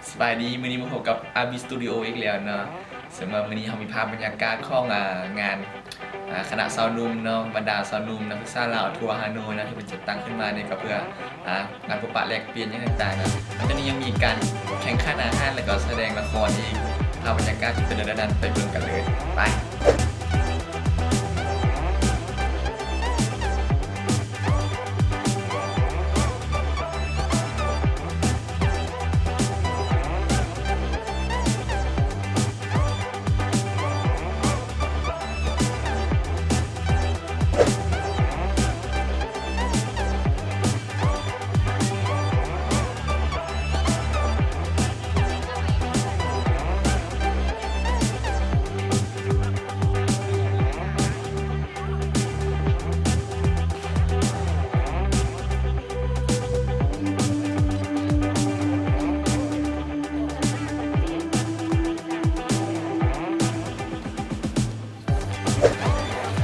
สบายดีมื้อนี้มาพบกับอาบิสตูดิโออีกแล้วเนาะสำหรับมื้อนี้เรามีภาพบรรยากาศของงานคณะสาวนุ่มเนาะบรรดาสาวนุ่มนักศึกษาลาวทัวร์ฮานอยนะที่เป็นจัดตั้งขึ้นมาเนี่ยก็เพื่องานพบปะแลกเปลี่ยนอย่างต่างๆนะแล้วตอนนี้ยังมีการแข่งขันอาหารแล้วก็แสดงละครอีกภาพบรรยากาศที่เป็นระดับไปเบิ่งกันเลยไป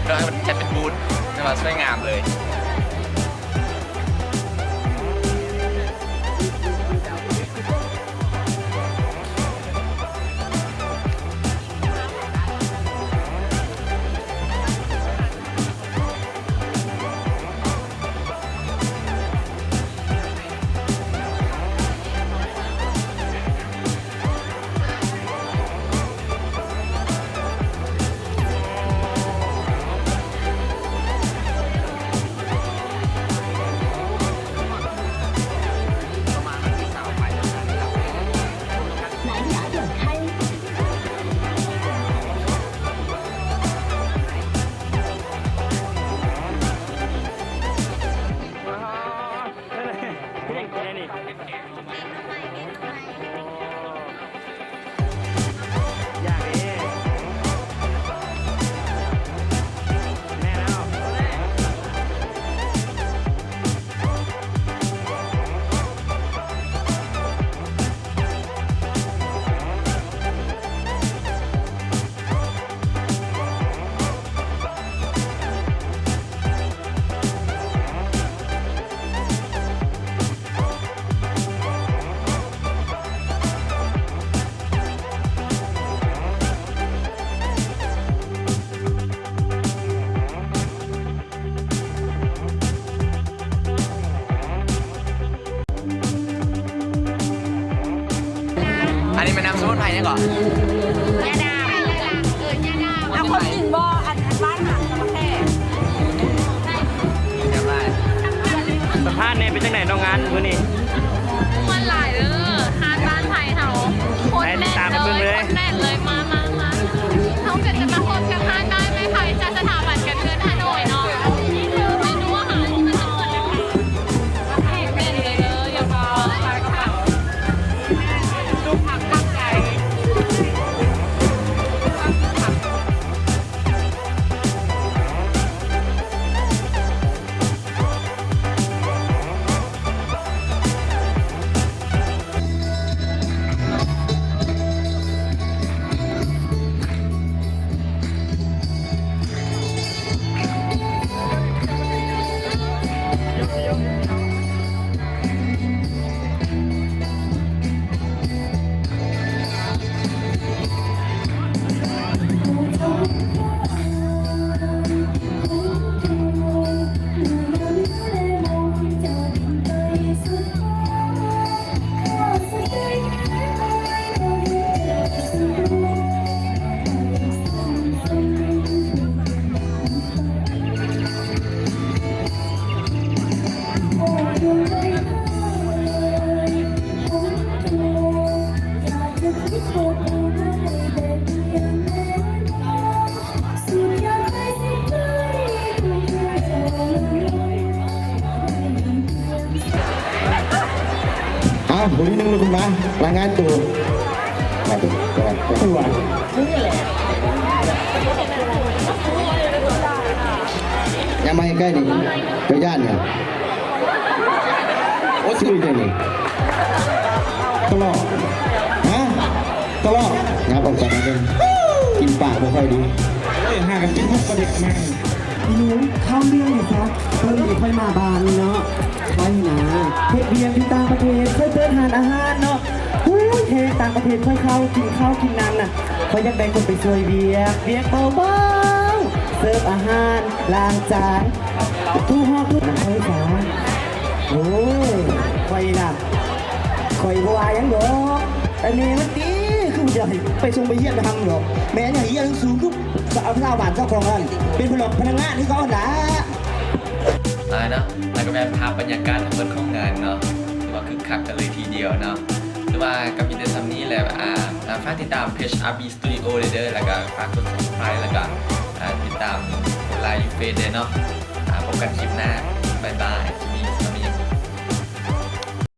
เราให้มันจัดเป็นบูธจะมาสวยงามเลยอันนี้เป็นน้ำสมุนไพรเนี่ยก่อนยาดาเอาคนกินบ่อันบ้านหางจระเข้จำได้สภาพเนี่ยเป็นจังไหนน้องงานมื้อนี้มันหลายฮานบ้านไทยเขาคนแน่นเลยคนแน่นเลยมาเขาเกิดจะมาคนกับฮานได้ไหมไทยจะสถาบันกันเงินฮานอยเนาะไม่รู้ว่าหาที่มันจะเกิดอะไรเป็นเลยอย่าบอกไปกระเป๋าลูกผักตั้งใจผมนิดนึงเลยคุณมารายงานตัวตัวยังมาใกล้ดิเจ้าย่านเนี่ยโอ้ชื่อยังไงตลอดตลอดงานออกจากนั้นกินปากไม่ค่อยดีหากันกินทุกประเด็นมาก พี่นุ้ยเข้าเรื่องเลยครับเพิ่งจะค่อยมาบานเนาะไปนะเฮ็ดเรียนที่ต่างประเทศเคยเดินทานอาหารเนาะหุ้ย ประเทศต่างประเทศค่อยเข้ากินข้าวกินน้ำน่ะเขาอยากได้คนไปช่วยเบียกเบาๆเสิร์ฟอาหารล้างจานตู้ห้องตู้น้ำเฮ้ยสาโอ้ยคอยน่ะคอยบัวยังดอกแต่เมย์มันตีคือจะไปส่งไปเยี่ยมทำหรอกแม่เนี่ยเยี่ยมสูงคือสาวสาวบ้านเจ้าของนั่นเป็นพนักงานที่เขาหนา เนาะแล้วก็แม่ภาพบรรยากาศทั้งหมดของงานเนาะถือว่าคึกคักกันเลยทีเดียวเนาะหรือว่าก็มีแต่ซ้ำนี้แหละฝากติดตามเพจ RB Studio เลยเด้อแล้วก็ฝากกด subscribe แล้วก็ติดตามไลฟ์เฟซเด้อเนาะพบกันคลิปหน้าบ๊ายบาย